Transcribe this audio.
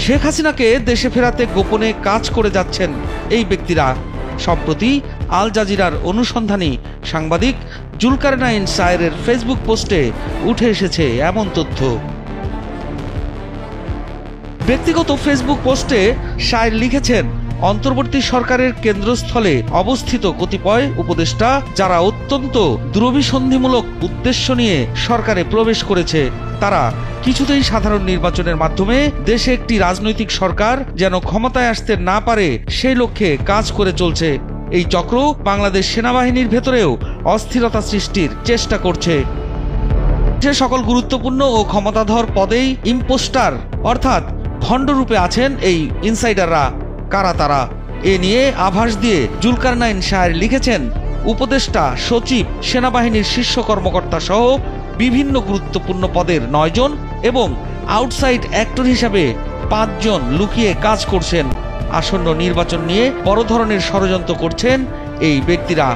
শেখ হাসিনাকে দেশে ফেরাতে গোপনে কাজ করে যাচ্ছেন এই ব্যক্তিরা। সম্প্রতি আল জাজিরার অনুসন্ধানী সাংবাদিক জুলকারনাইন সায়েরের ফেসবুক পোস্টে উঠে এসেছে এমন তথ্য। ব্যক্তিগত ফেসবুক পোস্টে সায়ের লিখেছেন, অন্তর্বর্তী সরকারের কেন্দ্রস্থলে অবস্থিত কতিপয় উপদেষ্টা যারা অত্যন্ত দুরভিসন্ধিমূলক উদ্দেশ্য নিয়ে সরকারে প্রবেশ করেছে, তারা কিছুতেই সাধারণ নির্বাচনের মাধ্যমে দেশে একটি রাজনৈতিক সরকার যেন ক্ষমতায় আসতে না পারে সেই লক্ষ্যে কাজ করে চলছে। এই চক্র বাংলাদেশ সেনাবাহিনীর ভেতরেও অস্থিরতা সৃষ্টির চেষ্টা করছে। যে সকল গুরুত্বপূর্ণ ও ক্ষমতাধর পদেই ইম্পোস্টার অর্থাৎ ভণ্ডরূপে আছেন এই ইনসাইডাররা। কারা তারা? এ নিয়ে আভাস দিয়ে জুলকারনাইন সায়ের লিখেছেন, উপদেষ্টা, সচিব, সেনাবাহিনীর শীর্ষ কর্মকর্তা সহ বিভিন্ন গুরুত্বপূর্ণ পদের 9 জন এবং আউটসাইড অ্যাক্টর হিসাবে 5 জন লুকিয়ে কাজ করছেন। আসন্ন নির্বাচন নিয়ে বড় ধরনের ষড়যন্ত্র করছেন এই ব্যক্তিরা।